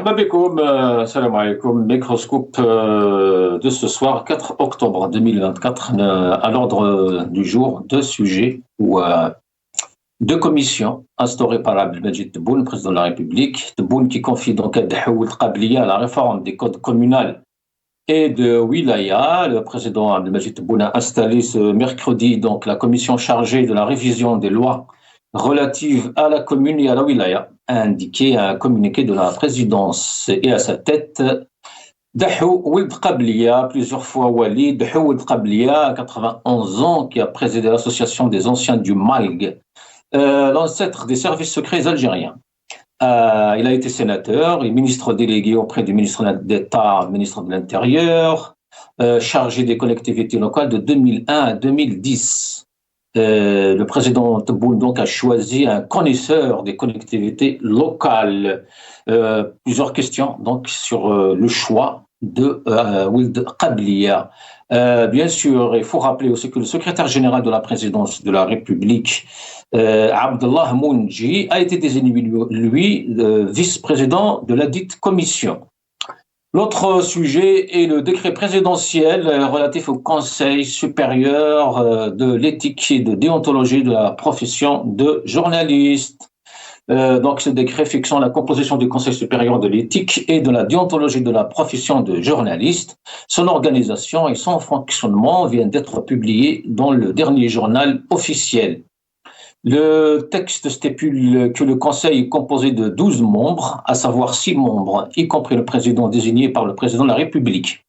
مرحبا بكم السلام عليكم microscope de ce soir 4 octobre 2024 à l'ordre du jour deux sujets ou deux commissions instaurées par Abdelmadjid Tebboune, président de la République. Tebboune qui confie donc à Dahoud Qabliya la réforme des codes communaux et de Wilaya. Le président Abdelmadjid Tebboune a installé ce mercredi donc la commission chargée de la révision des lois relatives à la commune et à la Wilaya, a indiqué un communiqué de la présidence, et à sa tête Dahou Ould Qabliya, plusieurs fois Walid, Dahou Ould Qabliya, 91 ans, qui a présidé l'association des anciens du MALG, l'ancêtre des services secrets algériens. Il a été sénateur et ministre délégué auprès du ministre d'État, ministre de l'Intérieur, chargé des collectivités locales de 2001 à 2010. Le président Tebboune donc a choisi un connaisseur des collectivités locales. Plusieurs questions donc sur le choix de Ould Qabliya. Bien sûr, il faut rappeler aussi que le secrétaire général de la présidence de la République, Abdallah Mounji, a été désigné lui vice-président de la dite commission. L'autre sujet est le décret présidentiel relatif au Conseil supérieur de l'éthique et de déontologie de la profession de journaliste. Donc, ce décret fixant la composition du Conseil supérieur de l'éthique et de la déontologie de la profession de journaliste, son organisation et son fonctionnement viennent d'être publiés dans le dernier journal officiel. Le texte stipule que le Conseil est composé de 12 membres, à savoir 6 membres, y compris le président désigné par le président de la République.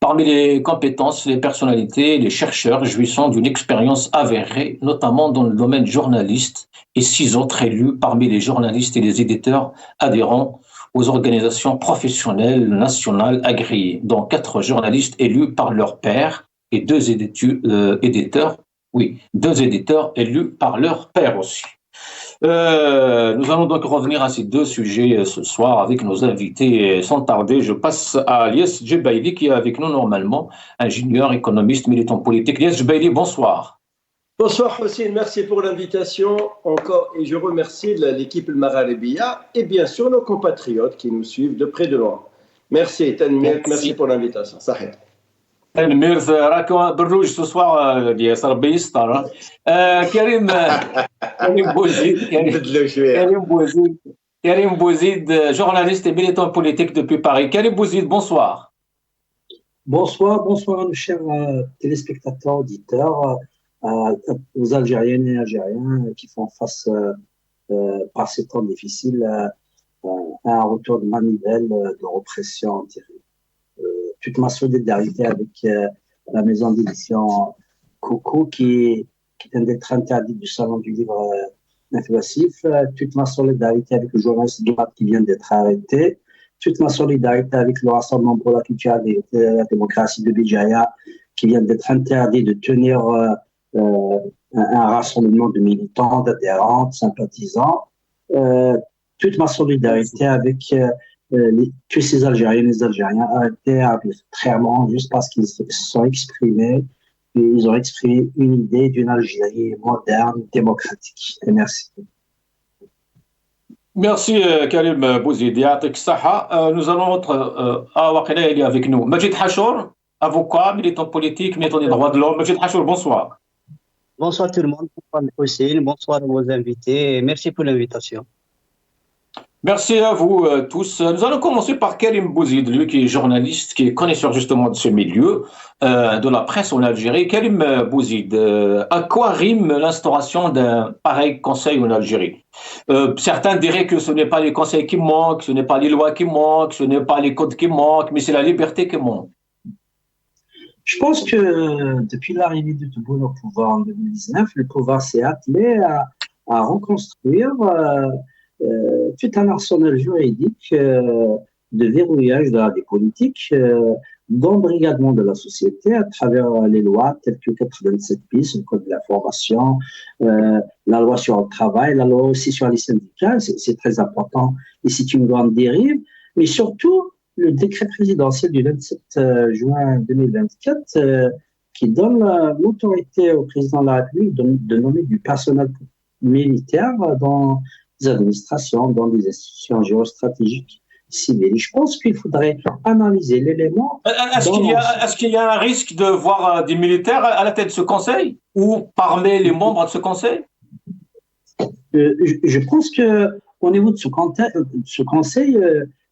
Parmi les compétences, les personnalités, les chercheurs jouissant d'une expérience avérée, notamment dans le domaine journaliste, et 6 autres élus parmi les journalistes et les éditeurs adhérents aux organisations professionnelles nationales agréées, dont 4 journalistes élus par leur pairs et 2 éditeurs élus par leur pairs aussi. Nous allons donc revenir à ces deux sujets ce soir avec nos invités. Sans tarder, je passe à Lies Djebaili qui est avec nous normalement, ingénieur, économiste, militant politique. Lies Djebaili, bonsoir. Bonsoir Hossein, merci pour l'invitation encore et je remercie l'équipe Al-Magharibiya et bien sûr nos compatriotes qui nous suivent de près de loin. Merci Tanmir, merci pour l'invitation. Sahid. المير راك بالروج ce soir ديال ربي يستر. كريم Bouzid, journaliste et militant politique depuis Paris. Karim Bouzid, bonsoir. Bonsoir à nos chers téléspectateurs, auditeurs, aux Algériennes et Algériens qui font face par ces temps difficiles à un retour de manivelle de répression terrible. Toute ma solidarité avec la maison d'édition Coucou qui vient d'être interdite du salon du livre inclusif, toute ma solidarité avec le journaliste Doumat qui vient d'être arrêté, toute ma solidarité avec le Rassemblement pour la culture et la démocratie de Bijaya qui vient d'être interdit de tenir un rassemblement de militants, d'adhérents, de sympathisants, toute ma solidarité avec tous ces Algériens et les Algériens arrêtés arbitrairement juste parce qu'ils se sont exprimés et ils ont exprimé une idée d'une Algérie moderne, démocratique. Et merci. Merci Karim Bouzid. Nous allons il est avec nous. Majid Hachour, avocat, militant politique, militant des droits de l'homme. Majid Hachour, bonsoir. Bonsoir tout le monde, bonsoir Hossein, bonsoir à vos invités et merci pour l'invitation. Merci à vous tous. Nous allons commencer par Karim Bouzid, lui qui est journaliste, qui est connaisseur justement de ce milieu, de la presse en Algérie. Karim Bouzid, à quoi rime l'instauration d'un pareil conseil en Algérie? Certains diraient que ce n'est pas les conseils qui manquent, ce n'est pas les lois qui manquent, ce n'est pas les codes qui manquent, mais c'est la liberté qui manque. Je pense que depuis l'arrivée de Tebboune au pouvoir en 2019, le pouvoir s'est attelé à reconstruire tout un arsenal juridique de verrouillage de la vie politique, d'embrigadement de la société à travers les lois telles que 87 bis, le code de l'information, la loi sur le travail, la loi aussi sur les syndicats, c'est très important et c'est une grande dérive, mais surtout le décret présidentiel du 27 juin 2024 qui donne l'autorité au président de la République de nommer du personnel militaire dans administrations, dans des institutions géostratégiques civiles. Je pense qu'il faudrait analyser l'élément. Est-ce qu'il y a un risque de voir des militaires à la tête de ce conseil ou parmi les membres de ce conseil? Je pense qu'au niveau de ce conseil,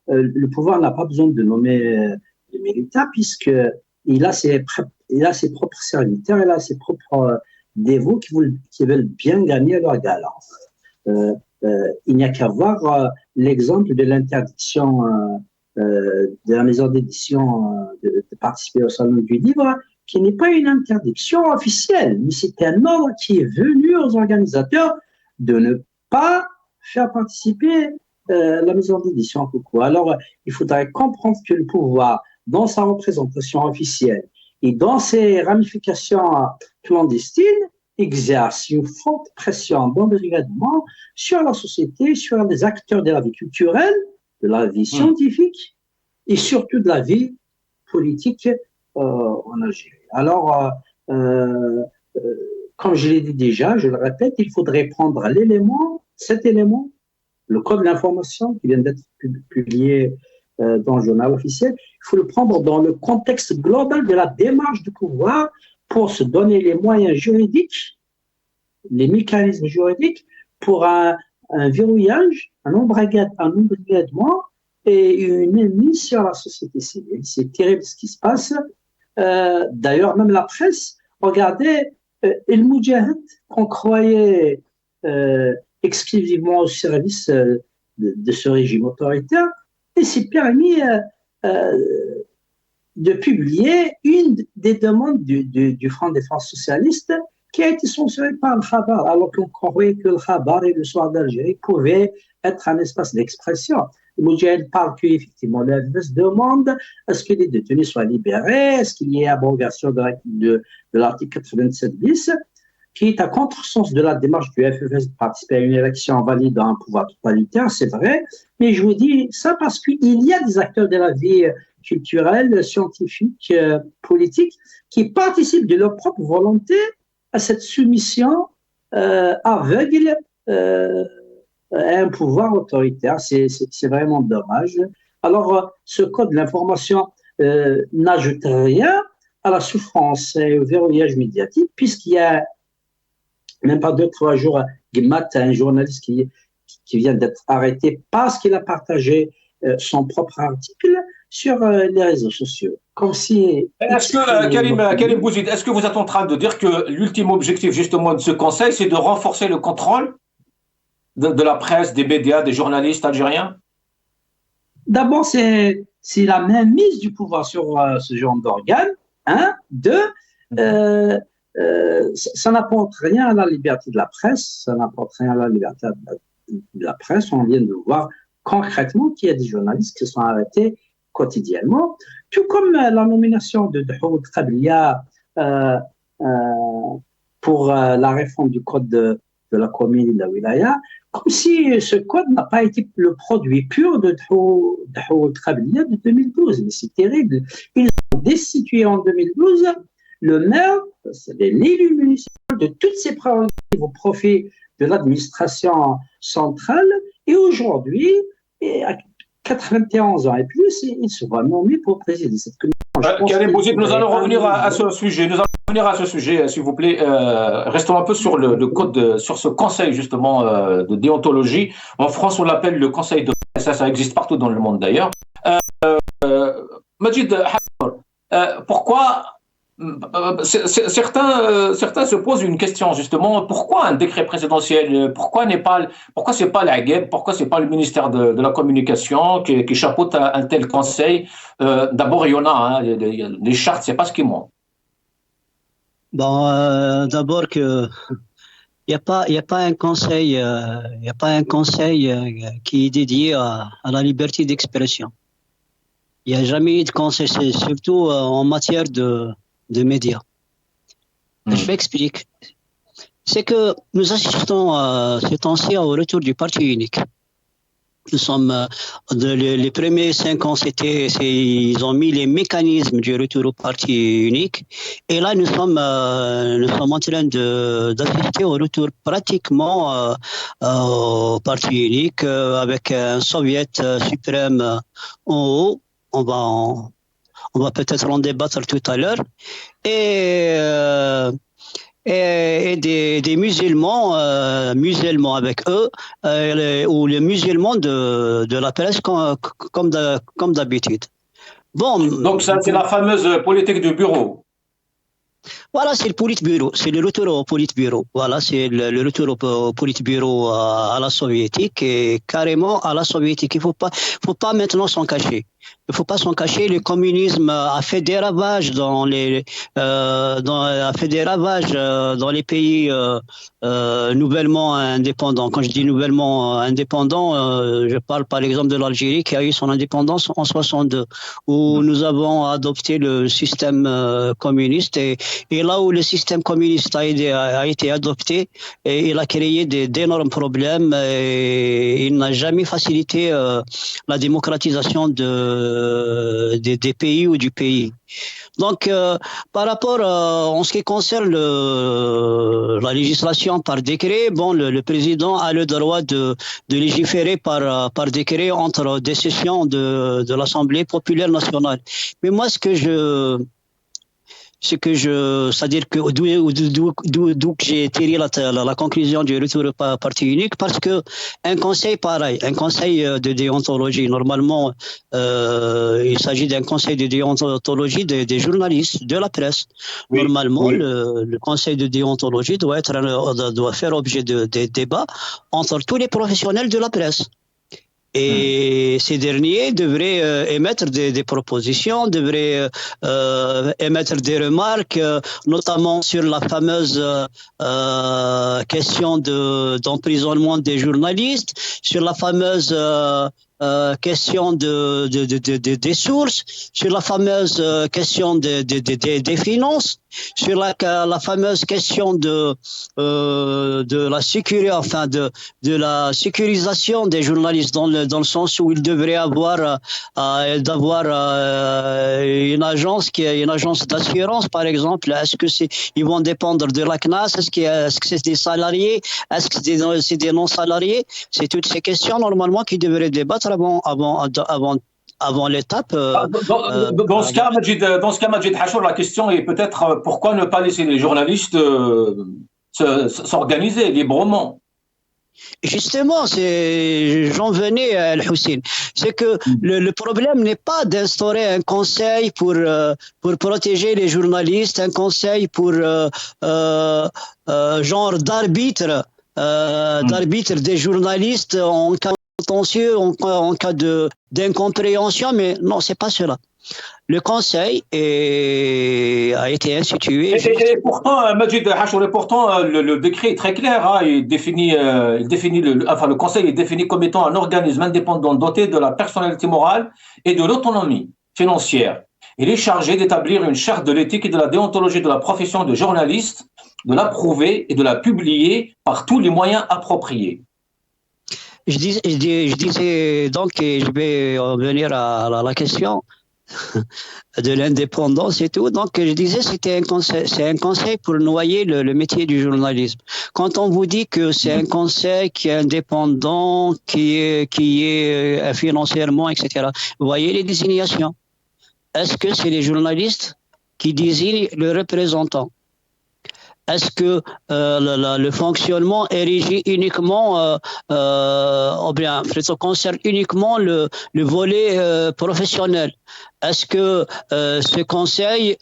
le pouvoir n'a pas besoin de nommer des militaires puisqu'il a ses propres serviteurs, il a ses propres dévots qui veulent bien gagner leur galère. Il n'y a qu'à voir l'exemple de l'interdiction de la maison d'édition de participer au Salon du Livre, qui n'est pas une interdiction officielle, mais c'est un ordre qui est venu aux organisateurs de ne pas faire participer la maison d'édition. Alors, il faudrait comprendre que le pouvoir, dans sa représentation officielle et dans ses ramifications clandestines, exerce une forte pression d'embrigadement sur la société, sur les acteurs de la vie culturelle, de la vie scientifique et surtout de la vie politique en Algérie. Alors, comme je l'ai dit déjà, je le répète, il faudrait prendre cet élément, le code de l'information qui vient d'être publié dans le journal officiel, il faut le prendre dans le contexte global de la démarche du pouvoir pour se donner les moyens juridiques, les mécanismes juridiques pour un verrouillage, un embrigadement et une mise sur la société civile. C'est terrible ce qui se passe. D'ailleurs, même la presse, regardez, El Moudjahid, qu'on croyait exclusivement au service de ce régime autoritaire, et s'est permis de publier une des demandes du Front des Forces socialistes qui a été censurée par le Khabar, alors qu'on croyait que le Khabar et le Soir d'Algérie pouvaient être un espace d'expression. Le Moudjahid parle qu'effectivement, la FFS demande est-ce que les détenus soient libérés, est-ce qu'il y ait abrogation de l'article 87 bis, qui est à contresens de la démarche du FFS de participer à une élection valide dans un pouvoir totalitaire, c'est vrai, mais je vous dis ça parce qu'il y a des acteurs de la vie culturelle, scientifique, politique, qui participent de leur propre volonté à cette soumission aveugle à un pouvoir autoritaire. C'est vraiment dommage. Alors, ce code de l'information n'ajoute rien à la souffrance et au verrouillage médiatique, puisqu'il y a même pas 2-3 jours, Guimmat, un journaliste qui vient d'être arrêté parce qu'il a partagé son propre article sur les réseaux sociaux. Comme si. Est-ce que, Karim Bouzid, est-ce que vous êtes en train de dire que l'ultime objectif justement de ce conseil, c'est de renforcer le contrôle de la presse, des médias, des journalistes algériens? D'abord, c'est la mainmise du pouvoir sur ce genre d'organes. Deux, ça n'apporte rien à la liberté de la presse, ça n'apporte rien à la liberté de la presse. On vient de voir concrètement qu'il y a des journalistes qui sont arrêtés quotidiennement, tout comme la nomination de Dahoud Qabliya pour la réforme du code de la commune de la wilaya, comme si ce code n'a pas été le produit pur de Dahoud Qabliya de 2012. Mais c'est terrible. Ils ont destitué en 2012 le maire, l'élu municipal, de toutes ses prérogatives au profit de l'administration centrale, et aujourd'hui, à 91 ans et plus, il sera nommé pour présider cette commission. Karim Bouzid, nous allons revenir à ce sujet. S'il vous plaît. Restons un peu sur le code, sur ce conseil justement de déontologie. En France, on l'appelle le conseil de presse. Ça existe partout dans le monde d'ailleurs. Majid, pourquoi certains se posent une question justement, pourquoi un décret présidentiel, pourquoi c'est pas la GEB, pourquoi c'est pas le ministère de la communication qui chapeaute un tel conseil? D'abord il y en a, les chartes, c'est pas ce qui manque. Bon, d'abord que il y a pas un conseil qui est dédié à la liberté d'expression. Il n'y a jamais eu de conseil, surtout en matière de médias. Je m'explique. C'est que nous assistons ces temps-ci au retour du parti unique. Nous sommes les premiers 5 ans, ils ont mis les mécanismes du retour au parti unique. Et là, nous sommes en train d'assister au retour pratiquement au parti unique avec un soviet suprême en haut. On va peut-être en débattre tout à l'heure. Et des musulmans avec eux, ou les musulmans de la presse comme d'habitude. Bon, donc ça, c'est la fameuse politique du bureau. Voilà, c'est le politburo, c'est le retour au politburo. Voilà, c'est le retour au politburo à la soviétique et carrément à la soviétique. Il faut pas maintenant s'en cacher. Il ne faut pas s'en cacher. Le communisme a fait des ravages dans les pays nouvellement indépendants. Quand je dis nouvellement indépendants, je parle par exemple de l'Algérie qui a eu son indépendance en 62, où nous avons adopté le système communiste et là où le système communiste a été adopté, et il a créé d'énormes problèmes et il n'a jamais facilité la démocratisation des pays ou du pays. Donc, par rapport en ce qui concerne la législation par décret, bon, le président a le droit de légiférer par décret entre des sessions de l'Assemblée populaire nationale. Mais moi, c'est-à-dire que d'où j'ai tiré la conclusion du retour au parti unique, parce que un conseil pareil, un conseil de déontologie, normalement, il s'agit d'un conseil de déontologie des journalistes, de la presse. Oui, normalement, oui. Le conseil de déontologie doit faire objet de débats entre tous les professionnels de la presse. Et ces derniers devraient émettre des propositions, devraient émettre des remarques, notamment sur la fameuse question d'emprisonnement des journalistes, sur la fameuse question des sources, sur la fameuse question des finances, sur la fameuse question de la sécurité, enfin de la sécurisation des journalistes dans le sens où ils devraient avoir une agence d'assurance, par exemple. Est-ce que ils vont dépendre de la CNAS? Est-ce que c'est des salariés? Est-ce que c'est des non salariés? C'est toutes ces questions normalement qui devraient débattre avant l'étape. Dans ce cas, Majid Hachour, la question est peut-être pourquoi ne pas laisser les journalistes s'organiser librement? Justement, j'en venais à Al-Hussein. C'est que le problème n'est pas d'instaurer un conseil pour protéger les journalistes, un conseil pour genre d'arbitre des journalistes en cas contentieux, en cas d'incompréhension, mais non, c'est pas cela. Le conseil a été institué. Et pourtant, Majid Hachour, le décret est très clair. Hein, le conseil est défini comme étant un organisme indépendant doté de la personnalité morale et de l'autonomie financière. Il est chargé d'établir une charte de l'éthique et de la déontologie de la profession de journaliste, de l'approuver et de la publier par tous les moyens appropriés. Je disais donc, et je vais revenir à la question de l'indépendance et tout. Donc, je disais, c'est un conseil pour noyer le métier du journalisme. Quand on vous dit que c'est un conseil qui est indépendant, qui est financièrement, etc., vous voyez les désignations. Est-ce que c'est les journalistes qui désignent le représentant? Est-ce que le fonctionnement est régi uniquement, ou bien plutôt concerne uniquement le volet professionnel? Est-ce que ce conseil,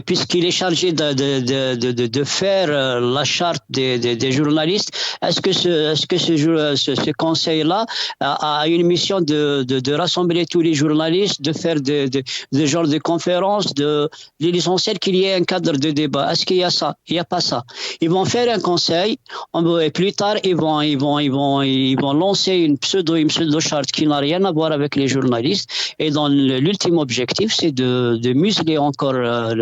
puisqu'il est chargé de faire la charte des journalistes, est-ce que ce conseil-là a une mission de rassembler tous les journalistes, de faire des genres de conférences, l'essentiel qu'il y ait un cadre de débat? Est-ce qu'il y a ça? Il n'y a pas ça. Ils vont faire un conseil, et plus tard ils vont lancer une pseudo charte qui n'a rien à voir avec les journalistes, et dans l'ultime objectif, c'est de museler encore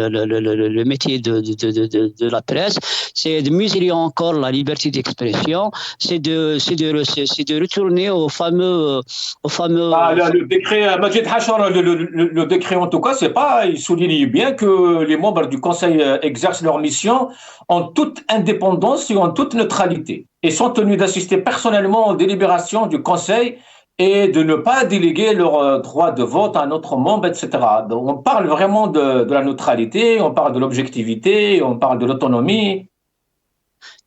le métier de la presse, c'est de museler encore la liberté d'expression, c'est de retourner au fameux le décret, Majid Hachar, le décret en tout cas, c'est pas, il souligne bien que les membres du Conseil exercent leur mission en toute indépendance et en toute neutralité et sont tenus d'assister personnellement aux délibérations du Conseil et de ne pas déléguer leur droit de vote à un autre membre, etc. Donc, on parle vraiment de la neutralité, on parle de l'objectivité, on parle de l'autonomie.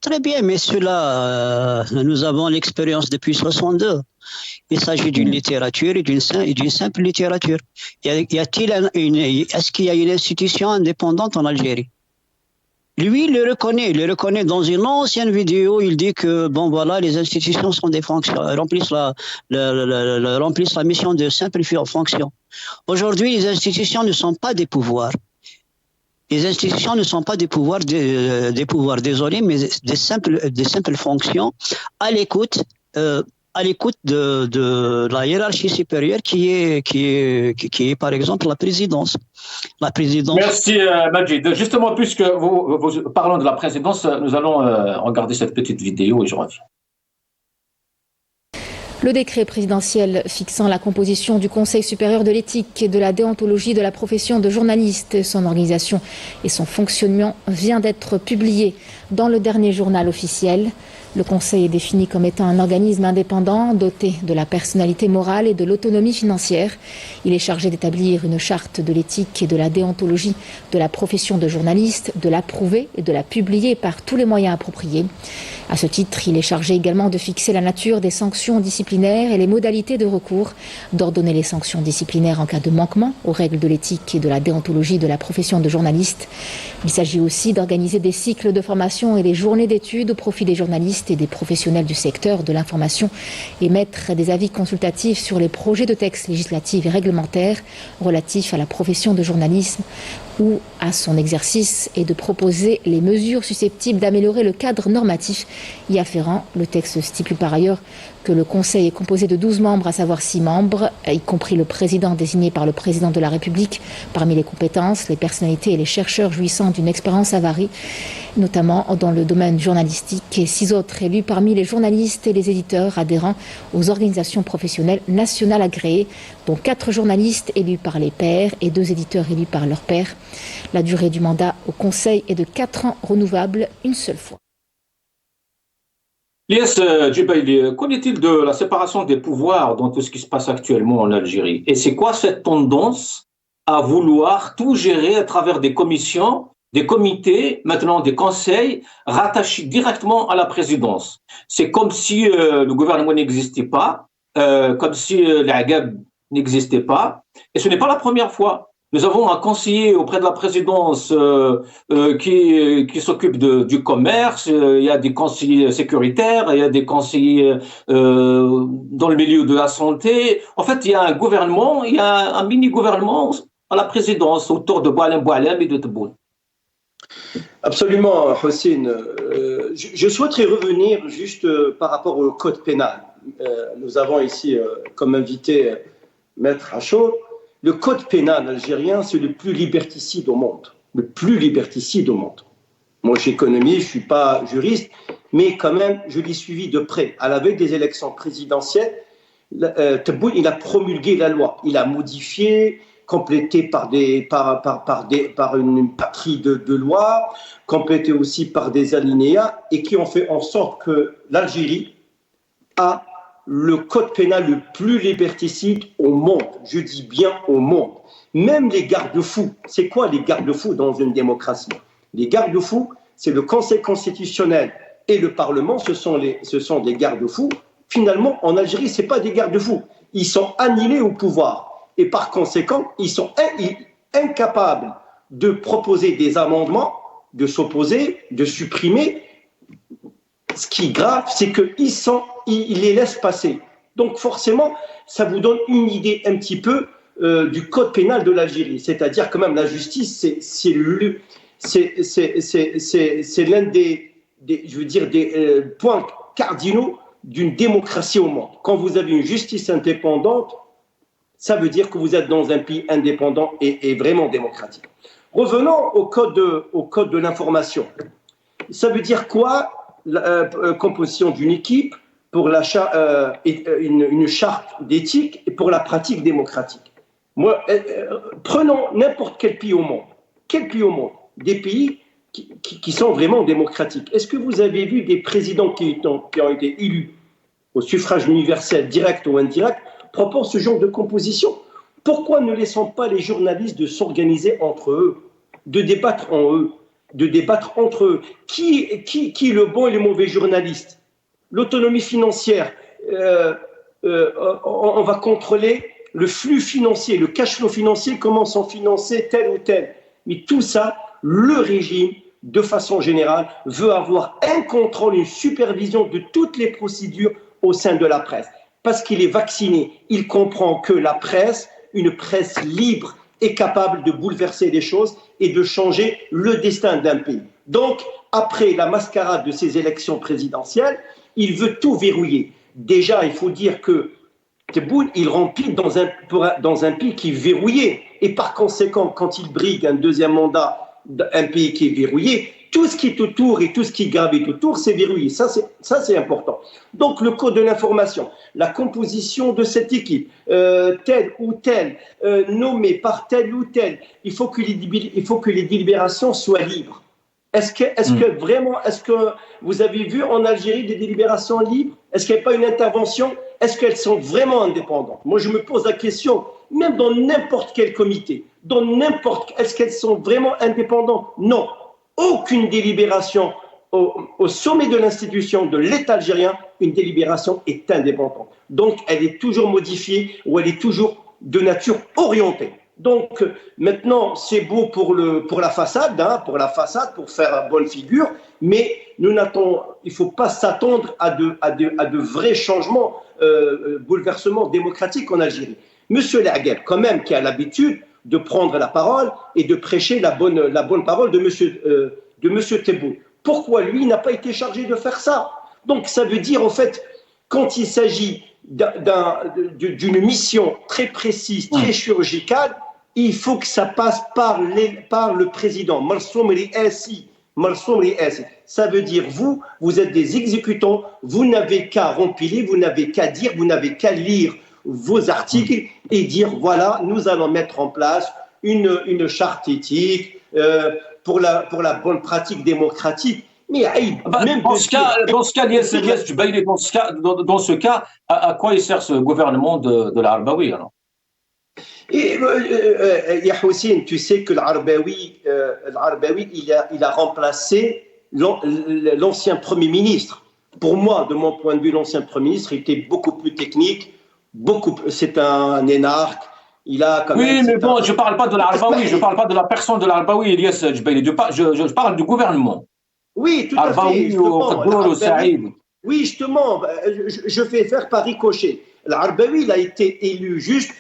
Très bien, mais cela, nous avons l'expérience depuis 62. Il s'agit d'une littérature et d'une simple littérature. Est-ce qu'il y a une institution indépendante en Algérie? Lui, il le reconnaît dans une ancienne vidéo. Il dit que bon voilà, les institutions sont des fonctions, remplissent la mission de simple fonction. Aujourd'hui, les institutions ne sont pas des pouvoirs. Les institutions ne sont pas des pouvoirs, désolé, mais des simples fonctions à l'écoute de la hiérarchie supérieure qui est par exemple la présidence. Merci Majid. Justement, puisque vous parlons de la présidence, nous allons regarder cette petite vidéo et je reviens. Le décret présidentiel fixant la composition du Conseil supérieur de l'éthique et de la déontologie de la profession de journaliste, son organisation et son fonctionnement vient d'être publié dans le dernier journal officiel. Le Conseil est défini comme étant un organisme indépendant doté de la personnalité morale et de l'autonomie financière. Il est chargé d'établir une charte de l'éthique et de la déontologie de la profession de journaliste, de l'approuver et de la publier par tous les moyens appropriés. À ce titre, il est chargé également de fixer la nature des sanctions disciplinaires et les modalités de recours, d'ordonner les sanctions disciplinaires en cas de manquement aux règles de l'éthique et de la déontologie de la profession de journaliste. Il s'agit aussi d'organiser des cycles de formation et des journées d'études au profit des journalistes et des professionnels du secteur de l'information, émettre des avis consultatifs sur les projets de textes législatifs et réglementaires relatifs à la profession de journalisme ou à son exercice et de proposer les mesures susceptibles d'améliorer le cadre normatif y afférent. Le texte stipule par ailleurs que le Conseil est composé de 12 membres, à savoir 6 membres, y compris le président désigné par le président de la République. Parmi les compétences, les personnalités et les chercheurs jouissant d'une expérience avariée, notamment dans le domaine journalistique, et 6 autres élus parmi les journalistes et les éditeurs adhérents aux organisations professionnelles nationales agréées, dont 4 journalistes élus par les pairs et 2 éditeurs élus par leurs pairs. La durée du mandat au Conseil est de 4 ans renouvelable une seule fois. Lies Djibaili, qu'en est-il de la séparation des pouvoirs dans tout ce qui se passe actuellement en Algérie? Et c'est quoi cette tendance à vouloir tout gérer à travers des commissions, des comités, maintenant des conseils rattachés directement à la présidence? C'est comme si le gouvernement n'existait pas, comme si l'Agab n'existait pas. Et ce n'est pas la première fois. Nous avons un conseiller auprès de la présidence qui s'occupe du commerce, il y a des conseillers sécuritaires, il y a des conseillers dans le milieu de la santé. En fait, il y a un gouvernement, il y a un mini-gouvernement à la présidence autour de Boualem et de Tebboune. Absolument, Hossein. Je souhaiterais revenir juste par rapport au code pénal. Nous avons ici comme invité Maître Hachour. Le code pénal algérien, c'est le plus liberticide au monde. Le plus liberticide au monde. Moi, je suis économiste, je ne suis pas juriste, mais quand même, je l'ai suivi de près. À la veille des élections présidentielles, Tebboune, il a promulgué la loi. Il a modifié, complété par une batterie de lois, complété aussi par des alinéas, et qui ont fait en sorte que l'Algérie a le code pénal le plus liberticide au monde. Je dis bien au monde. Même les garde-fous. C'est quoi les garde-fous dans une démocratie? Les garde-fous, c'est le Conseil constitutionnel et le Parlement, ce sont des garde-fous. Finalement, en Algérie, ce n'est pas des garde-fous. Ils sont annihilés au pouvoir. Et par conséquent, ils sont incapables de proposer des amendements, de s'opposer, de supprimer. Ce qui est grave, c'est qu'ils les laissent passer. Donc forcément, ça vous donne une idée un petit peu du code pénal de l'Algérie. C'est-à-dire quand même la justice, c'est l'un des points cardinaux d'une démocratie au monde. Quand vous avez une justice indépendante, ça veut dire que vous êtes dans un pays indépendant et vraiment démocratique. Revenons au code de l'information. Ça veut dire quoi, la composition d'une équipe pour une charte d'éthique et pour la pratique démocratique? Prenons n'importe quel pays au monde. Des pays qui sont vraiment démocratiques. Est-ce que vous avez vu des présidents qui ont été élus au suffrage universel, direct ou indirect, proposent ce genre de composition? Pourquoi ne laissons pas les journalistes de s'organiser entre eux, de débattre entre eux? Qui est le bon et le mauvais journaliste? L'autonomie financière, on va contrôler le flux financier, le cash flow financier, comment sont financés tel ou tel. Mais tout ça, le régime, de façon générale, veut avoir un contrôle, une supervision de toutes les procédures au sein de la presse. Parce qu'il est vacciné, il comprend que la presse, une presse libre, est capable de bouleverser les choses et de changer le destin d'un pays. Donc, après la mascarade de ces élections présidentielles, il veut tout verrouiller. Déjà, il faut dire que Tebboune, il remplit dans un pays qui est verrouillé. Et par conséquent, quand il brigue un deuxième mandat, un pays qui est verrouillé, tout ce qui est autour et tout ce qui gravite autour, c'est verrouillé. Ça, c'est important. Donc, le code de l'information, la composition de cette équipe, telle ou telle, nommée par tel ou tel, il faut que les délibérations soient libres. Est-ce que vous avez vu en Algérie des délibérations libres? Est-ce qu'il n'y a pas une intervention? Est-ce qu'elles sont vraiment indépendantes? Moi, je me pose la question, même dans n'importe quel comité, est-ce qu'elles sont vraiment indépendantes? Non. Aucune délibération au sommet de l'institution de l'État algérien, une délibération est indépendante. Donc, elle est toujours modifiée ou elle est toujours de nature orientée. Donc, maintenant, c'est beau pour la façade, pour faire bonne figure, mais il ne faut pas s'attendre à de vrais changements, bouleversements démocratiques en Algérie. Monsieur Laguerre, quand même, qui a l'habitude de prendre la parole et de prêcher la bonne parole de monsieur Tebboune. Pourquoi lui n'a pas été chargé de faire ça? Donc, ça veut dire, en fait, quand il s'agit d'une mission très précise, très chirurgicale, il faut que ça passe par le président. Marsoum Riassi. Ça veut dire, vous êtes des exécutants, vous n'avez qu'à remplir, vous n'avez qu'à dire, vous n'avez qu'à lire vos articles et dire, voilà, nous allons mettre en place une charte éthique pour la bonne pratique démocratique. Mais même dans ce cas, à quoi il sert ce gouvernement de l'Arbaoui alors? Et Yahoussine, tu sais que l'Arbaoui, il a remplacé l'ancien Premier ministre. Pour moi, de mon point de vue, l'ancien Premier ministre était beaucoup plus technique, c'est un énarque. Il a quand même, mais bon, je ne parle pas de l'Arbaoui, je ne parle pas de la personne de l'Arbaoui, Elias Djbaili, je parle du gouvernement. Oui, tout à fait. Oui, justement, je vais faire par ricochet. L'Arbaoui, il a été élu juste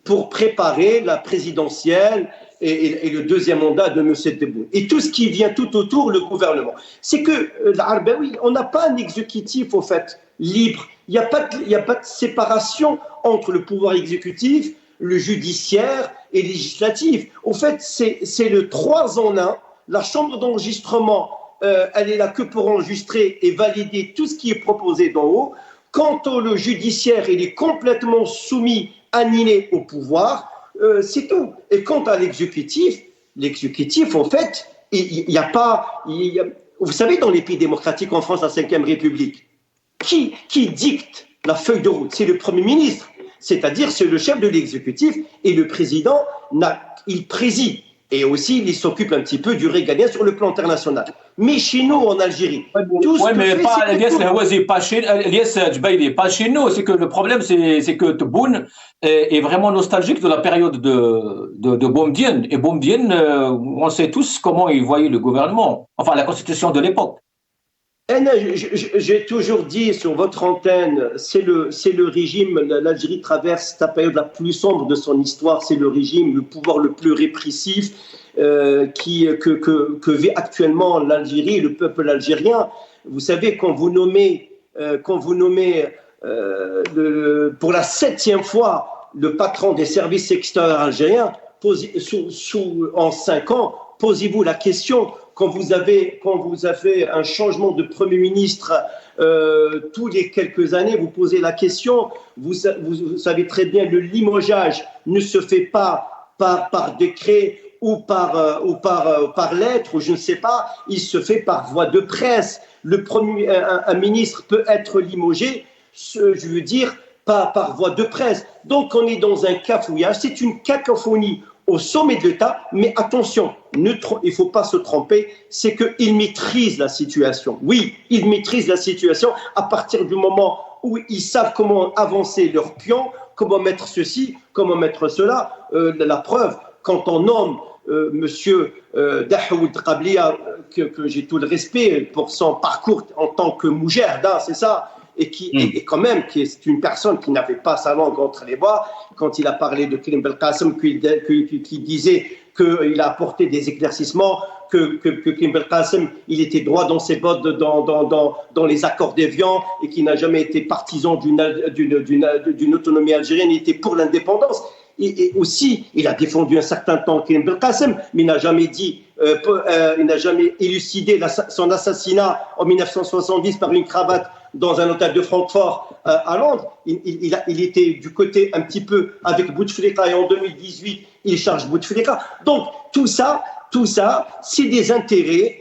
pour préparer la présidentielle et le deuxième mandat de M. Tebboune. Et tout ce qui vient tout autour, le gouvernement. C'est que l'Arbaoui, on n'a pas un exécutif, au fait, libre. Il n'y a pas de séparation entre le pouvoir exécutif, le judiciaire et législatif. Au fait, c'est le 3 en 1. La chambre d'enregistrement, elle est là que pour enregistrer et valider tout ce qui est proposé d'en haut. Quant au judiciaire, il est complètement soumis, animé au pouvoir, c'est tout. Et quant à l'exécutif, en fait, il n'y a pas... vous savez, dans les pays démocratiques, en France, la Ve République, qui dicte la feuille de route? C'est le Premier ministre, c'est-à-dire c'est le chef de l'exécutif, et le président, il préside. Et aussi, il s'occupe un petit peu du régalien sur le plan international. Mais chez nous, en Algérie, tout ce mais Elias Djbaili, pas chez nous. C'est que le problème, c'est que Tebboune est vraiment nostalgique de la période de Boumedienne. Et Boumedienne, on sait tous comment il voyait le gouvernement, enfin la constitution de l'époque. J'ai toujours dit sur votre antenne, c'est le régime, l'Algérie traverse la période la plus sombre de son histoire, c'est le régime, le pouvoir le plus répressif que vit actuellement l'Algérie, le peuple algérien. Vous savez, quand vous nommez pour la 7e fois le patron des services extérieurs algériens, en 5 ans, posez-vous la question, quand vous avez un changement de Premier ministre tous les quelques années, vous posez la question, vous savez très bien, le limogeage ne se fait pas par décret ou par lettre, ou je ne sais pas, il se fait par voie de presse. Un ministre peut être limogé, je veux dire, pas par voie de presse. Donc on est dans un cafouillage, c'est une cacophonie au sommet de l'État, mais attention, il ne faut pas se tromper, c'est qu'ils maîtrisent la situation. Oui, ils maîtrisent la situation à partir du moment où ils savent comment avancer leurs pions, comment mettre ceci, comment mettre cela. La preuve, quand on nomme Monsieur Dahoud Qablia, que j'ai tout le respect pour son parcours en tant que moujerda, c'est ça, et qui est une personne qui n'avait pas sa langue entre les doigts, quand il a parlé de Karim Belkacem, qui disait qu'il a apporté des éclaircissements, que Karim Belkacem, il était droit dans ses bottes dans les accords d'Évian et qu'il n'a jamais été partisan d'une autonomie algérienne, il était pour l'indépendance. Et aussi, il a défendu un certain temps Karim Belkacem, mais il n'a jamais dit, il n'a jamais élucidé son assassinat en 1970 par une cravate dans un hôtel de Francfort à Londres. Il était du côté un petit peu avec Bouteflika, et en 2018, il charge Bouteflika. Donc, tout ça, c'est des intérêts,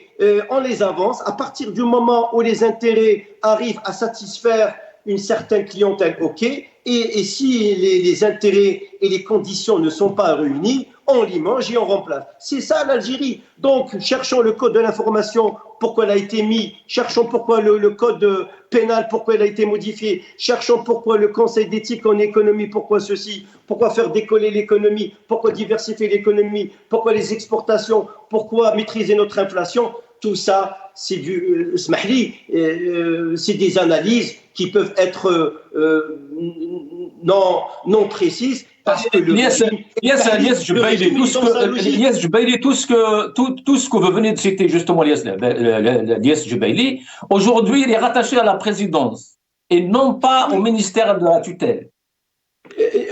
on les avance. À partir du moment où les intérêts arrivent à satisfaire une certaine clientèle, ok, et si les intérêts et les conditions ne sont pas réunis, on limoge et on remplace. C'est ça l'Algérie. Donc, cherchons le code de l'information, pourquoi il a été mis, cherchons pourquoi le code pénal, pourquoi il a été modifié, cherchons pourquoi le conseil d'éthique en économie, pourquoi ceci, pourquoi faire décoller l'économie, pourquoi diversifier l'économie, pourquoi les exportations, pourquoi maîtriser notre inflation. Tout ça, c'est c'est des analyses qui peuvent être non précises. Parce que tout ce que vous venez de citer, justement, Lies Jubaili, aujourd'hui, il est rattaché à la présidence et non pas au ministère de la tutelle.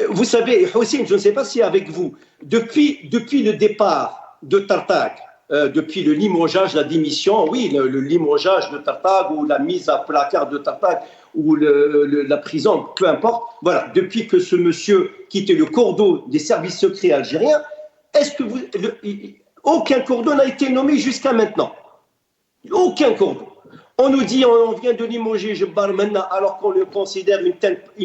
Vous savez, Hossein, je ne sais pas si avec vous, depuis le départ de Tartak, depuis le limogeage, la démission, oui, le limogeage de Tartak ou la mise à placard de Tartak ou la prison, peu importe, voilà, depuis que ce monsieur quittait le cordeau des services secrets algériens, est-ce que aucun cordeau n'a été nommé jusqu'à maintenant? Aucun cordeau. On nous dit, on vient de limoger Jebbar maintenant, alors qu'on le considère une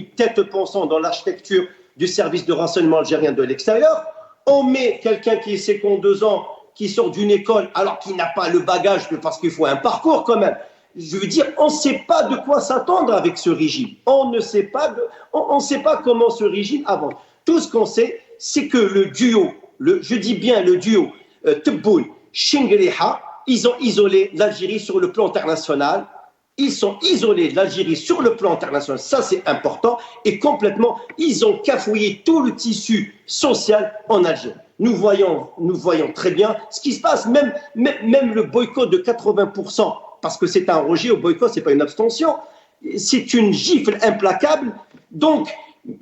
tête pensante dans l'architecture du service de renseignement algérien de l'extérieur. On met quelqu'un qui est second 2 ans, qui sort d'une école, alors qu'il n'a pas le bagage, parce qu'il faut un parcours quand même. Je veux dire, on ne sait pas de quoi s'attendre avec ce régime. On ne sait pas, on sait pas comment ce régime avance. Tout ce qu'on sait, c'est que le duo, je dis bien le duo, Tebboune, Chengueleha, ils ont isolé l'Algérie sur le plan international. Ils sont isolés de l'Algérie sur le plan international, ça c'est important, et complètement, ils ont cafouillé tout le tissu social en Algérie. Nous voyons très bien ce qui se passe, même le boycott de 80%, parce que c'est un rejet au boycott, ce n'est pas une abstention, c'est une gifle implacable. Donc,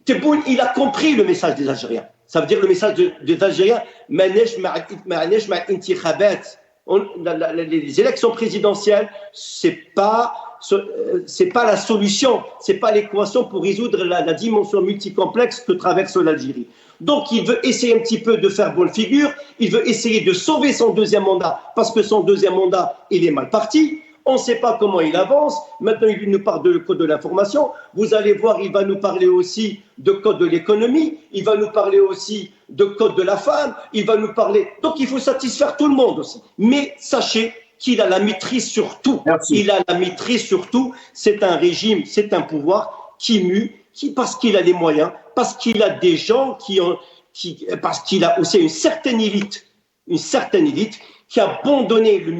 Tebboune, il a compris le message des Algériens. Ça veut dire le message des Algériens, les élections présidentielles, c'est pas la solution, c'est pas l'équation pour résoudre la dimension multicomplexe que traverse l'Algérie. Donc il veut essayer un petit peu de faire bonne figure, il veut essayer de sauver son deuxième mandat, parce que son deuxième mandat, il est mal parti. On ne sait pas comment il avance. Maintenant, il nous parle de code de l'information. Vous allez voir, il va nous parler aussi de code de l'économie. Il va nous parler aussi de code de la femme. Il va nous parler. Donc, il faut satisfaire tout le monde aussi. Mais sachez qu'il a la maîtrise sur tout. Merci. Il a la maîtrise sur tout. C'est un régime, c'est un pouvoir qui mue, parce qu'il a les moyens, parce qu'il a des gens parce qu'il a aussi une certaine élite qui a abandonné le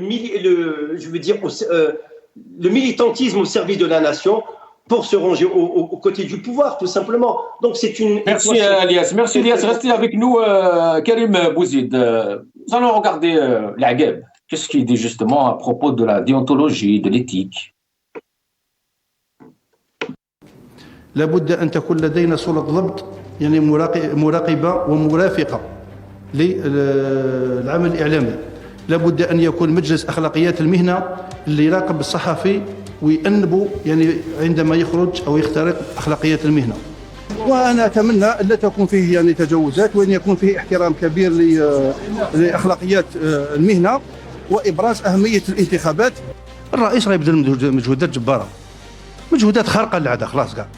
militantisme au service de la nation pour se ranger aux côtés du pouvoir, tout simplement. Donc c'est une... Merci Lies. Merci Lies. Restez avec nous, Karim Bouzid. Nous allons regarder l'Ageb. Qu'est-ce qu'il dit justement à propos de la déontologie, de l'éthique. لابد أن تكون لدينا سلطة ضبط يعني مراقبة ومرافقة للعمل الإعلامي. لابد أن يكون مجلس أخلاقيات المهنة اللي يراقب الصحفي ويأنبه يعني عندما يخرج أو يخترق أخلاقيات المهنة. وأنا أتمنى أن لا تكون فيه يعني تجاوزات، وأن يكون فيه احترام كبير لأخلاقيات المهنة وإبراز أهمية الانتخابات. الرئيس راه يبذل مجهودات جبارة، مجهودات خارقة للعادة. خلاص كاع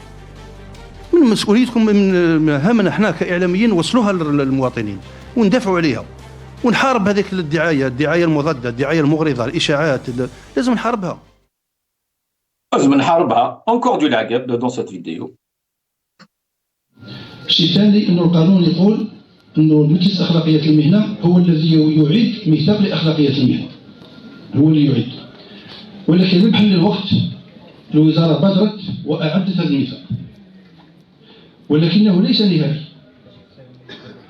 من مسؤوليتكم، من مهامنا احنا كإعلاميين نوصلوها للمواطنين وندافعوا عليها ونحارب هذيك الدعاية المضادة، الدعاية المغرضة، الإشاعات، لازم نحاربها. لازم نحاربها. Encore du Lagab dans cette vidéo. الشيء الثاني انه القانون يقول انه مجلس اخلاقيات المهنه هو الذي يعيد ميثاق لاخلاقيات المهنه، هو اللي يعيد. ولكن من حل الوقت الوزاره بادرت واعدت هذا الميثاق، ولكنه ليس نهائي.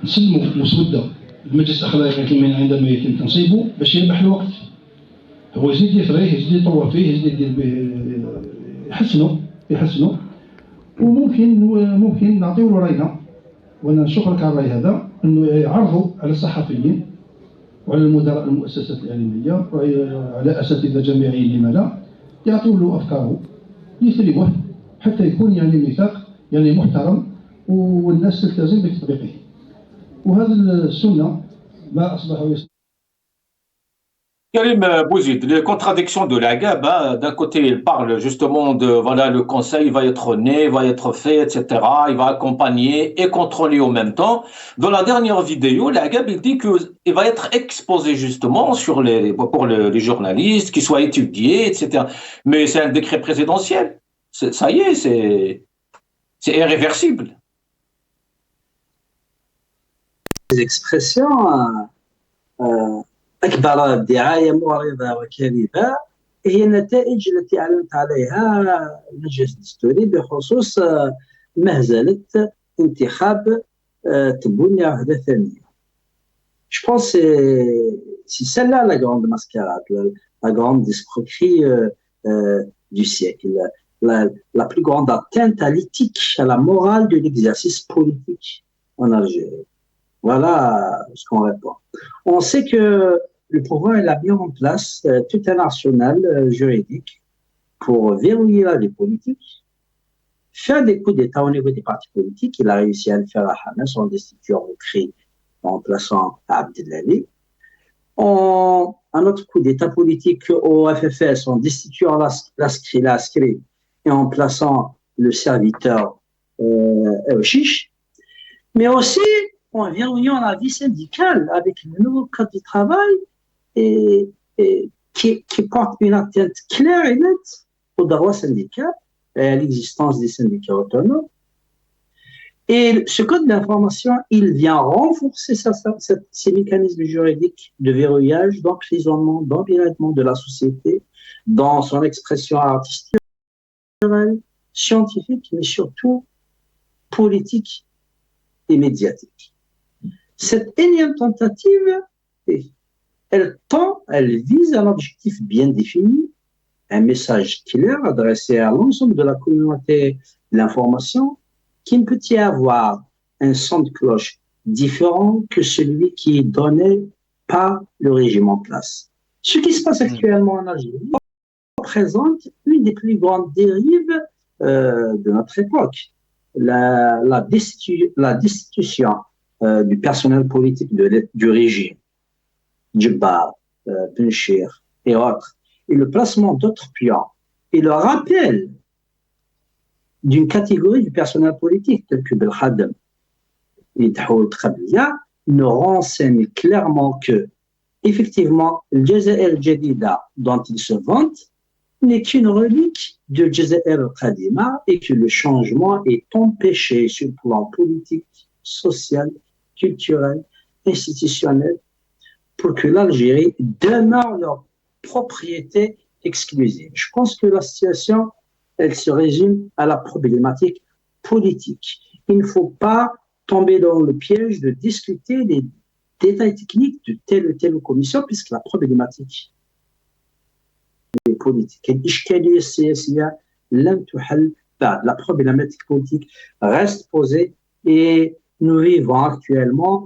نسلموا مسوده المجلس اخلاقيات المهنه عندما يتم تنصيبه باش يربح الوقت. هو يزيد يثريه، يزيد يطور فيه، يزيد يحسنه وممكن نعطيو له راينا. وانا نشكرك على الراي هذا، انه يعرضوا على الصحفيين وعلى المدراء المؤسسات الاعلاميه وعلى اساتذه جامعيين لما لا، يعطيو له افكاره يثريوه حتى يكون يعني ميثاق يعني محترم والناس تلتزم بتطبيقه. وهذا السنه ما اصبحوا Karim Bouzid, les contradictions de l'AGAB, hein, d'un côté, il parle justement de, voilà, le conseil va être né, va être fait, etc. Il va accompagner et contrôler en même temps. Dans la dernière vidéo, l'AGAB, il dit qu'il va être exposé justement pour les journalistes, qu'il soit étudié, etc. Mais c'est un décret présidentiel. Ça y est, c'est irréversible. Les expressions أكبر دعاية معرضة وكاذبة هي النتائج التي أعلنت عليها المجلس الدستوري بخصوص مهزلة انتخاب تبونيا وحدة ثانية. Je pense que c'est celle-là la grande mascarade, la grande escroquerie du siècle, la plus grande atteinte à l'éthique, à la morale de l'exercice politique en Algérie. Voilà ce qu'on répond. On sait que le pouvoir a mis en place tout un arsenal juridique pour verrouiller la vie politique, faire des coups d'État au niveau des partis politiques. Il a réussi à le faire à Hamas en destituant Moukri, en plaçant Abdelali. Un autre coup d'État politique au FFS en destituant l'Askri et en plaçant le serviteur Chiche. Mais aussi en verrouillant la vie syndicale avec le nouveau code du travail qui porte une atteinte claire et nette aux droits syndicaux et à l'existence des syndicats autonomes. Et ce code d'information, il vient renforcer ces mécanismes juridiques de verrouillage, d'emprisonnement, d'empirétement de la société dans son expression artistique, scientifique, mais surtout politique et médiatique. Cette énième tentative, elle vise un objectif bien défini, un message clair adressé à l'ensemble de la communauté de l'information, qu'il ne peut y avoir un son de cloche différent que celui qui est donné par le régime en place. Ce qui se passe actuellement en Algérie représente une des plus grandes dérives de notre époque. La destitution du personnel politique du régime, Djebbar, Penchir et autres, et le placement d'autres pions, et le rappel d'une catégorie du personnel politique, tel que Belkhadem et Dahoul Khablia, ne renseigne clairement que, effectivement, le Jazair Jadida dont il se vante n'est qu'une relique de Jazair Qadima et que le changement est empêché sur le plan politique, social, culturel, institutionnel, pour que l'Algérie demeure leur propriété exclusive. Je pense que la situation, elle se résume à la problématique politique. Il ne faut pas tomber dans le piège de discuter des détails techniques de telle ou telle commission, puisque la problématique est politique. La problématique politique reste posée et nous vivons actuellement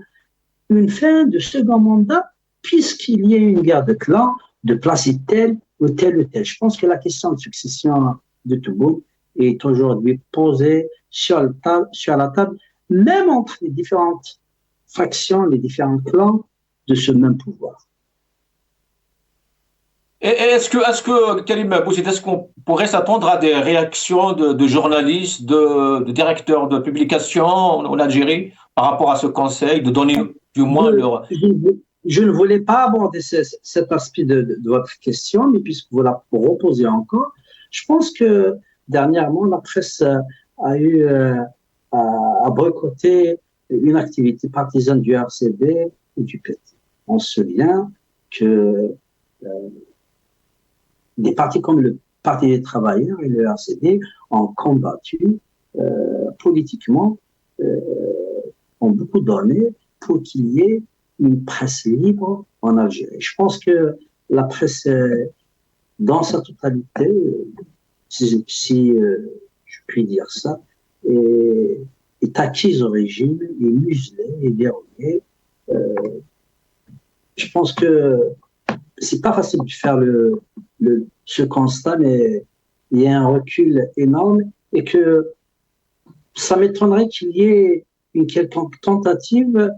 une fin de second mandat puisqu'il y a une guerre de clans, de placer tel ou tel ou tel. Je pense que la question de succession de Tebboune est aujourd'hui posée sur la table, même entre les différentes factions, les différents clans de ce même pouvoir. Et est-ce que Karim Bouzid, est-ce qu'on pourrait s'attendre à des réactions de journalistes, de directeurs de publications en Algérie par rapport à ce conseil, de donner du moins leur... Je ne voulais pas aborder cet aspect de votre question, mais puisque vous la reposez encore, je pense que dernièrement, la presse a boycotté une activité partisane du RCD et du PT. On se souvient que des partis comme le Parti des travailleurs et le RCD ont combattu politiquement, ont beaucoup donné pour qu'il y ait une presse libre en Algérie. Je pense que la presse, dans sa totalité, si je puis dire ça, est acquise au régime, est muselée, est verrouillée. Je pense que c'est pas facile de faire ce constat, mais il y a un recul énorme et que ça m'étonnerait qu'il y ait une quelconque tentative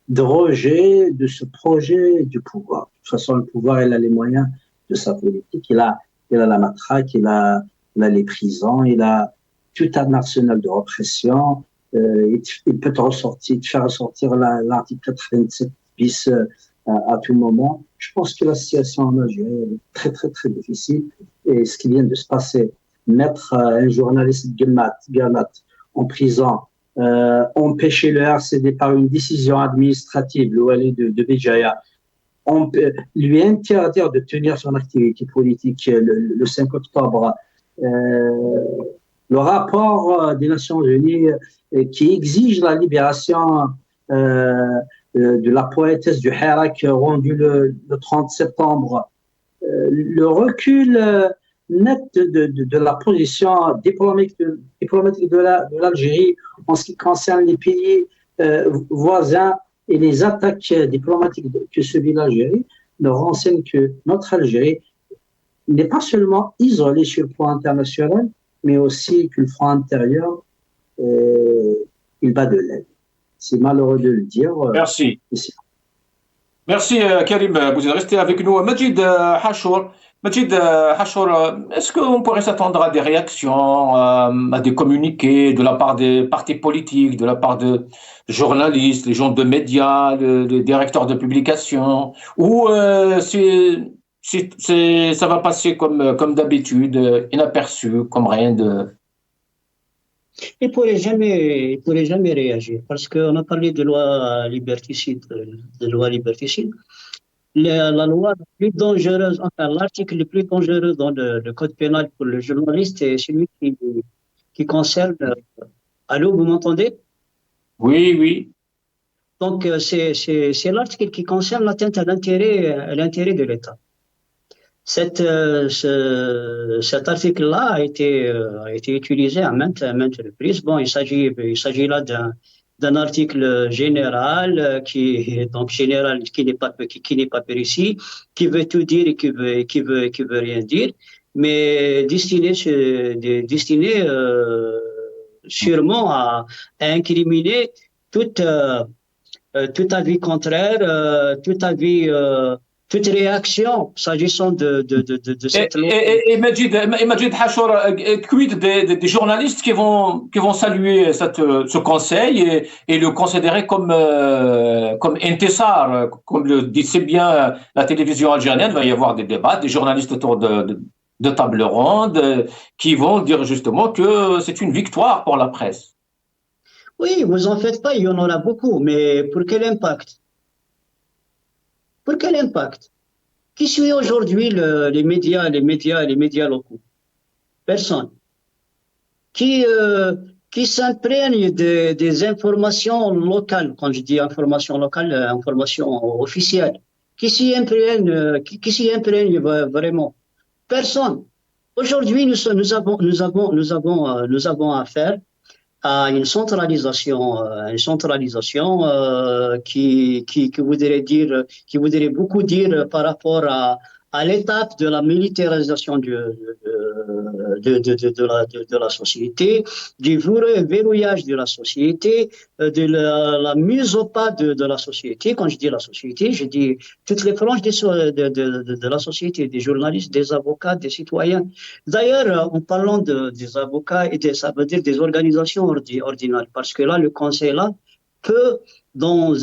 de rejet de ce projet du pouvoir. De toute façon, le pouvoir, il a les moyens de sa politique. Il a la matraque, il a les prisons, il a tout un arsenal de répression. Il peut te faire ressortir l'article 87 bis à tout moment. Je pense que la situation en Algérie est très, très, très difficile. Et ce qui vient de se passer, mettre un journaliste Garnat en prison, empêcher le RCD par une décision administrative, l'OLE de Béjaïa, lui interdire de tenir son activité politique le 5 octobre, le rapport des Nations Unies qui exige la libération de la poétesse du Hirak rendue le 30 septembre, le recul net de la position diplomatique de l'Algérie en ce qui concerne les pays voisins et les attaques diplomatiques que subit l'Algérie nous renseignent que notre Algérie n'est pas seulement isolée sur le plan international, mais aussi que le front intérieur, il bat de l'aile. C'est malheureux de le dire. Merci. Merci Karim. Vous êtes resté avec nous. Majid Hachour, est-ce qu'on pourrait s'attendre à des réactions, à des communiqués de la part des partis politiques, de la part de journalistes, les gens de médias, les directeurs de publication, ou ça va passer comme d'habitude, inaperçu, comme rien de... Il ne pourrait jamais réagir parce qu'on a parlé de loi liberticide. La loi la plus dangereuse, enfin l'article le plus dangereux dans le code pénal pour le journaliste est celui qui concerne... Allô, vous m'entendez? Oui, oui. Donc c'est l'article qui concerne l'atteinte à l'intérêt de l'État. Cet article-là a été utilisé à maintes reprises. Bon, il s'agit là d'un article général qui n'est pas précis, qui veut tout dire et qui veut rien dire, mais destiné sûrement à incriminer tout avis contraire, toute réaction s'agissant de cette loi. Et Majid Hachour, quid des journalistes qui vont saluer ce conseil et le considérer comme intessar, comme le dit si bien la télévision algérienne. Il va y avoir des débats, des journalistes autour de table ronde qui vont dire justement que c'est une victoire pour la presse. Oui, vous en faites pas, il y en a beaucoup, mais pour quel impact? Pour quel impact? Qui suit aujourd'hui les médias locaux? Personne. Qui s'imprègne des informations locales? Quand je dis information locale, information officielle. Qui s'y imprègne vraiment? Personne. Aujourd'hui, nous avons affaire à une centralisation qui voudrait beaucoup dire par rapport à l'étape de la militarisation de la société, du verrouillage de la société, de la mise au pas de la société. Quand je dis la société, je dis toutes les franges de la société, des journalistes, des avocats, des citoyens. D'ailleurs, en parlant des avocats ça veut dire des organisations ordinales, parce que là, le conseil là peut, dans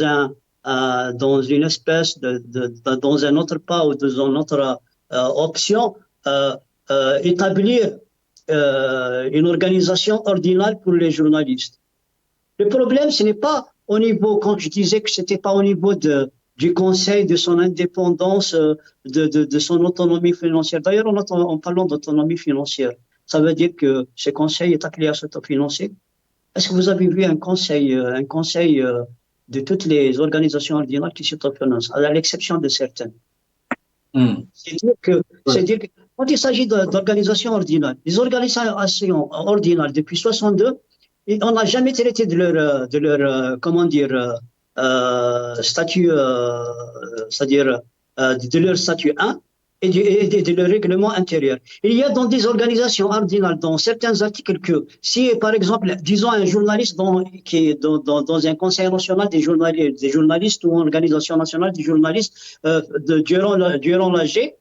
une espèce dans un autre pas ou dans une autre option, établir une organisation ordinale pour les journalistes. Le problème, ce n'est pas au niveau, quand je disais que c'était pas au niveau du conseil, de son indépendance, de son autonomie financière. D'ailleurs, en parlant d'autonomie financière, ça veut dire que ce conseil est appelé à s'autofinancer. Est-ce que vous avez vu un conseil de toutes les organisations ordinales qui s'autofinancent, à l'exception de certaines? C'est-à-dire que quand il s'agit d'organisations ordinales, les organisations ordinales depuis 62, on n'a jamais traité de leur comment dire, statut, c'est-à-dire de leur statut 1 et de leur règlement intérieur. Il y a dans des organisations ordinales, dans certains articles, que si, par exemple, disons un journaliste qui est dans un conseil national des journalistes ou une organisation nationale des journalistes durant l'AG,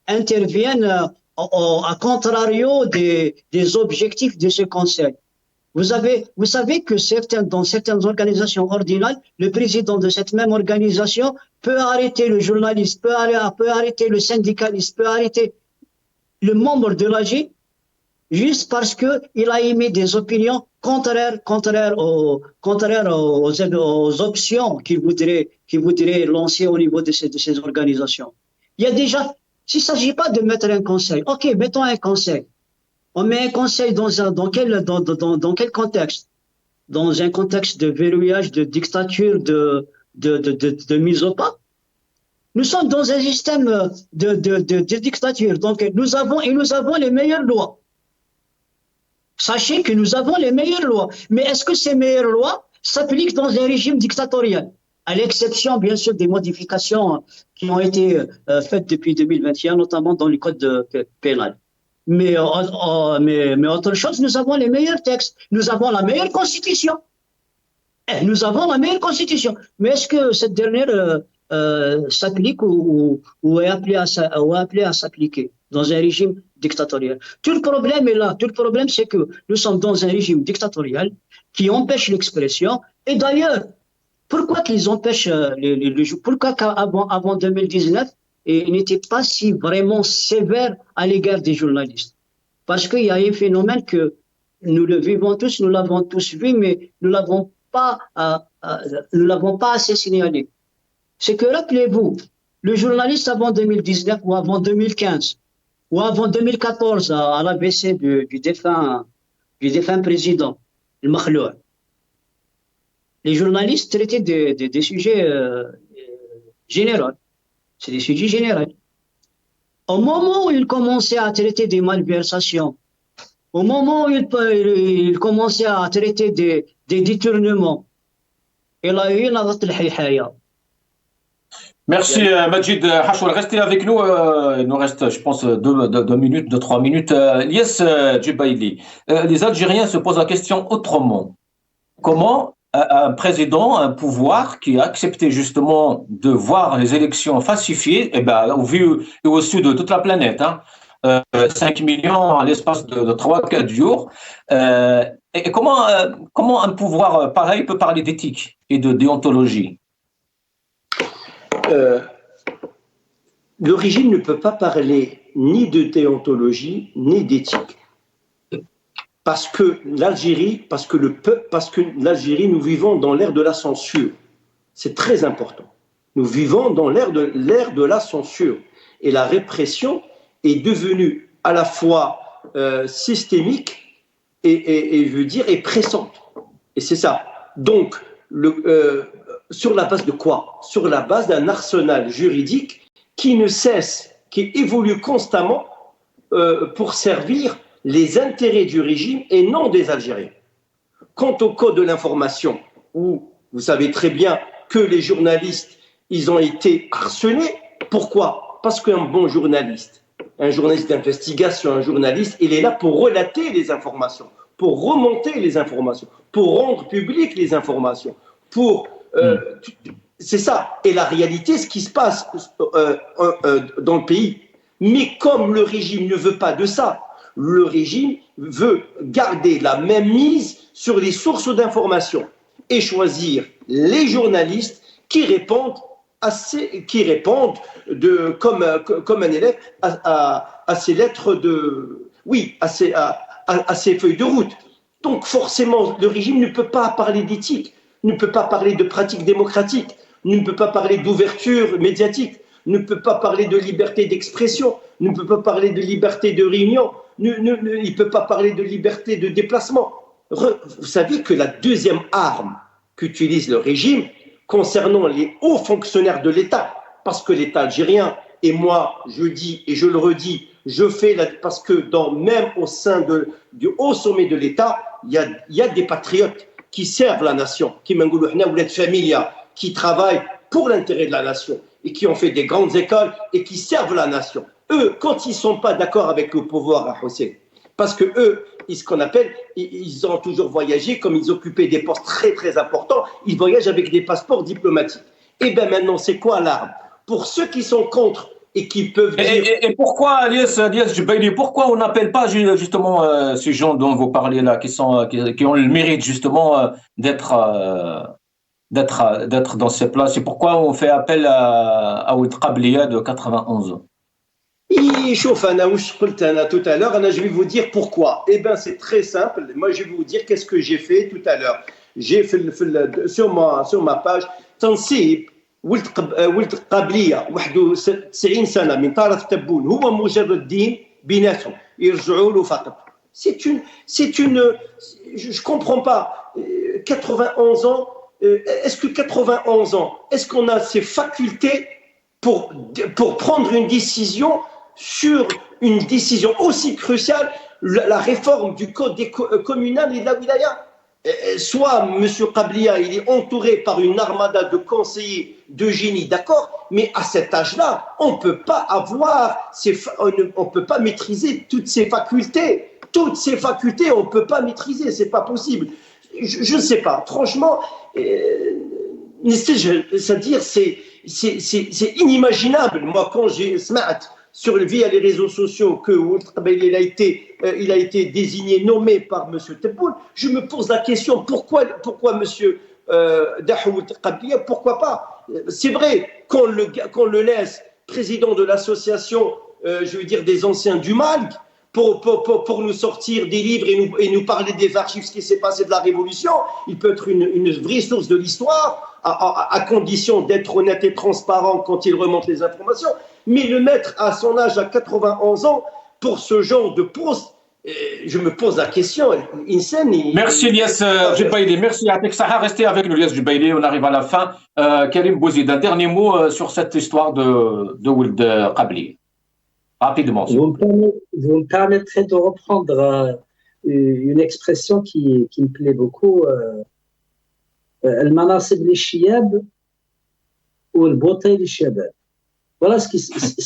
interviennent à contrario des objectifs de ce conseil. Vous savez que dans certaines organisations ordinales, le président de cette même organisation peut arrêter le journaliste, peut arrêter le syndicaliste, peut arrêter le membre de l'AG juste parce qu'il a émis des opinions contraires aux options qu'il voudrait lancer au niveau de ces organisations. Il y a déjà, s'il ne s'agit pas de mettre un conseil, ok, mettons un conseil. On met un conseil dans quel contexte? Dans un contexte de verrouillage, de dictature, de mise au pas. Nous sommes dans un système de dictature. Donc, nous avons les meilleures lois. Sachez que nous avons les meilleures lois. Mais est-ce que ces meilleures lois s'appliquent dans un régime dictatorial? À l'exception, bien sûr, des modifications qui ont été faites depuis 2021, notamment dans le code pénal. Mais autre chose, nous avons les meilleurs textes. Nous avons la meilleure constitution. Mais est-ce que cette dernière s'applique ou est appelée à s'appliquer dans un régime dictatorial? Tout le problème est là. Tout le problème, c'est que nous sommes dans un régime dictatorial qui empêche l'expression. Et d'ailleurs, pourquoi qu'ils empêchent pourquoi avant 2019, et il n'était pas si vraiment sévère à l'égard des journalistes? Parce qu'il y a un phénomène que nous le vivons tous, nous l'avons tous vu, mais nous l'avons pas assez signalé. C'est que, rappelez-vous, le journaliste avant 2019 ou avant 2015 ou avant 2014 à l'ABC du défunt président, le Makhlour, les journalistes traitaient des sujets généraux. C'est des sujets généraux. Au moment où ils commençaient à traiter des malversations, au moment où ils commençaient à traiter des détournements, il a eu la Hayhaya. Merci Majid Hachoul. Restez avec nous. Il nous reste, je pense, 2 minutes, 3 minutes. Yes, Djibaili. Les Algériens se posent la question autrement. Comment un président, un pouvoir qui a accepté justement de voir les élections falsifiées, au vu et au sud de toute la planète, 5 millions à l'espace de 3-4 jours. Et comment un pouvoir pareil peut parler d'éthique et de déontologie? Le régime ne peut pas parler ni de déontologie ni d'éthique. Parce que l'Algérie, nous vivons dans l'ère de la censure. C'est très important. Nous vivons dans l'ère de la censure. Et la répression est devenue à la fois systémique et je veux dire, et pressante. Et c'est ça. Donc, sur la base de quoi? Sur la base d'un arsenal juridique qui ne cesse, qui évolue constamment pour servir les intérêts du régime et non des Algériens. quant au code de l'information, où vous savez très bien que les journalistes, ils ont été harcelés. Pourquoi? Parce qu'un bon journaliste, un journaliste d'investigation, un journaliste, il est là pour relater les informations, pour remonter les informations, pour rendre publiques les informations, c'est ça. Et la réalité, ce qui se passe dans le pays. Mais comme le régime ne veut pas de ça, le régime veut garder la même mise sur les sources d'information et choisir les journalistes qui répondent comme un élève à ses lettres à ses feuilles de route. Donc forcément, le régime ne peut pas parler d'éthique, ne peut pas parler de pratiques démocratiques, ne peut pas parler d'ouverture médiatique, ne peut pas parler de liberté d'expression, ne peut pas parler de liberté de réunion, il ne peut pas parler de liberté de déplacement. Vous savez que la deuxième arme qu'utilise le régime concernant les hauts fonctionnaires de l'État, parce que l'État algérien, et moi je dis et je le redis, parce que même au sein du haut sommet de l'État, il y a des patriotes qui servent la nation, qui travaillent pour l'intérêt de la nation et qui ont fait des grandes écoles et qui servent la nation. Eux, quand ils ne sont pas d'accord avec le pouvoir à Hussein, parce que eux, ce qu'on appelle, ils ont toujours voyagé, comme ils occupaient des postes très très importants, ils voyagent avec des passeports diplomatiques. Et bien maintenant, c'est quoi l'arme? Pour ceux qui sont contre et qui peuvent dire... Et pourquoi, Alias Jubaili, pourquoi on n'appelle pas justement ces gens dont vous parlez là, qui ont le mérite justement d'être dans ces places, et pourquoi on fait appel à Ould Qabliya de 91? Tout à l'heure, je vais vous dire pourquoi. Eh bien, c'est très simple. Moi, je vais vous dire qu'est-ce que j'ai fait tout à l'heure. J'ai fait sur ma page تنصيب ولد قابلية 91 سنة من طرف تبون هو مجرد دين بيناتهم يرجعوا له فقط. Je comprends pas. 91 ans. Est-ce que 91 ans, est-ce qu'on a ces facultés pour prendre une décision sur une décision aussi cruciale, la réforme du code communal et de la wilaya? Soit M. Qabliya, il est entouré par une armada de conseillers de génie, d'accord, mais à cet âge-là, on peut pas maîtriser toutes ces facultés. Toutes ces facultés, on peut pas maîtriser, c'est pas possible. Je ne sais pas, franchement, c'est-à-dire c'est inimaginable. Moi, quand j'ai via les réseaux sociaux que Ould Qabliya il a été désigné, nommé par M. Tebboune, je me pose la question, pourquoi M. Dahoud Qabliya, pourquoi pas? C'est vrai qu'on le laisse président de l'association, je veux dire, des anciens du Malg, pour nous sortir des livres et nous parler des archives, ce qui s'est passé de la Révolution. Il peut être une vraie source de l'histoire, à condition d'être honnête et transparent quand il remonte les informations. Mais le mettre à son âge, à 91 ans, pour ce genre de poste, je me pose la question. Merci Ilyas Jubaili, merci à Saha. Restez avec nous Ilyas Jubaili, on arrive à la fin. Karim Bouzid, un dernier mot sur cette histoire de Ould Qabliya. Rapidement. Vous me permettrez de reprendre une expression qui me plaît beaucoup. Al-manasib li-shiyab ou al-botay li-shabab. Voilà ce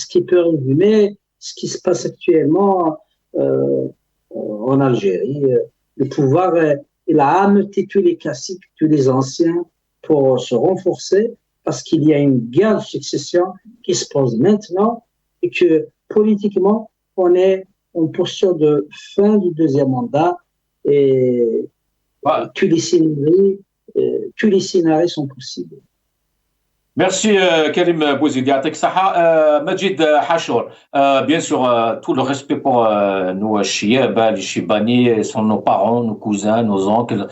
qui peut résumer ce qui se passe actuellement en Algérie. Le pouvoir, il a amené tous les classiques, tous les anciens pour se renforcer parce qu'il y a une guerre de succession qui se pose maintenant et que politiquement, on est en posture de fin du deuxième mandat et tous les scénarios sont possibles. Merci Karim Bouzidi. Majid Hachour, bien sûr, tout le respect pour nos chiab, les chibani, sont nos parents, nos cousins, nos oncles,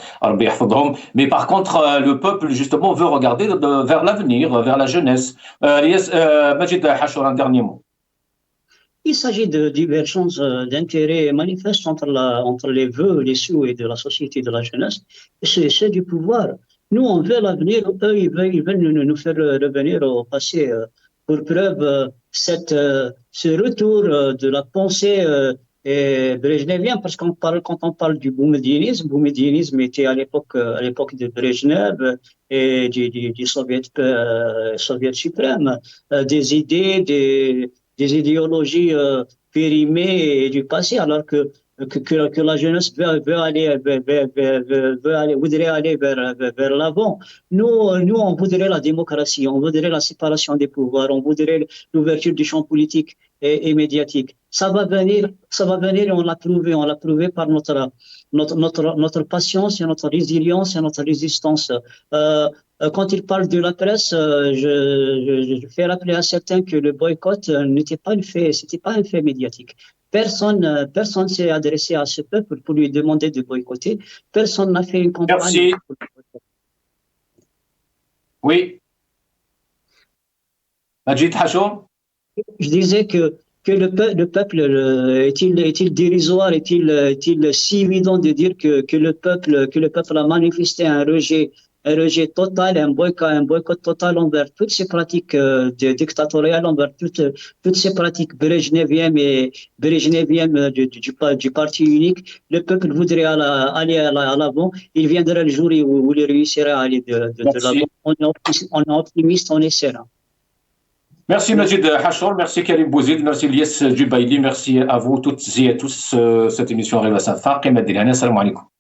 mais par contre, le peuple, justement, veut regarder vers l'avenir, vers la jeunesse. Majid Hachour, un dernier mot. Il s'agit de divergences d'intérêts manifestes entre les vœux, les souhaits de la société, de la jeunesse, et ceux du pouvoir. Nous, on veut l'avenir, eux, ils veulent nous faire revenir au passé. Pour preuve, ce retour de la pensée et brejnevien, parce quand on parle du boumedianisme était à l'époque de Brejnev et du Soviet suprême, des idées, des idéologies périmées du passé, alors que la jeunesse voudrait aller vers l'avant. Nous, on voudrait la démocratie, on voudrait la séparation des pouvoirs, on voudrait l'ouverture du champ politique et médiatique. Ça va venir et on l'a prouvé par notre patience et notre résilience et notre résistance. Quand il parle de la presse, je fais rappeler à certains que le boycott c'était pas un fait médiatique. Personne s'est adressé à ce peuple pour lui demander de boycotter. Personne n'a fait une campagne. Merci. Oui. Majid Hachoum. Je disais que le peuple est-il dérisoire, est-il si évident de dire que le peuple a manifesté un rejet total, un boycott total envers toutes ces pratiques dictatoriales, envers toutes ces pratiques brejneviennes du parti unique. Le peuple voudrait aller à l'avant. Il viendra le jour où il réussira à aller de l'avant. On est optimiste, on est serein. Merci Majid Hachoum, merci Karim Bouzid, merci Ilyes Jubaidi, merci à vous toutes et à tous. Cette émission arrive à sa fin. Salam alaikum.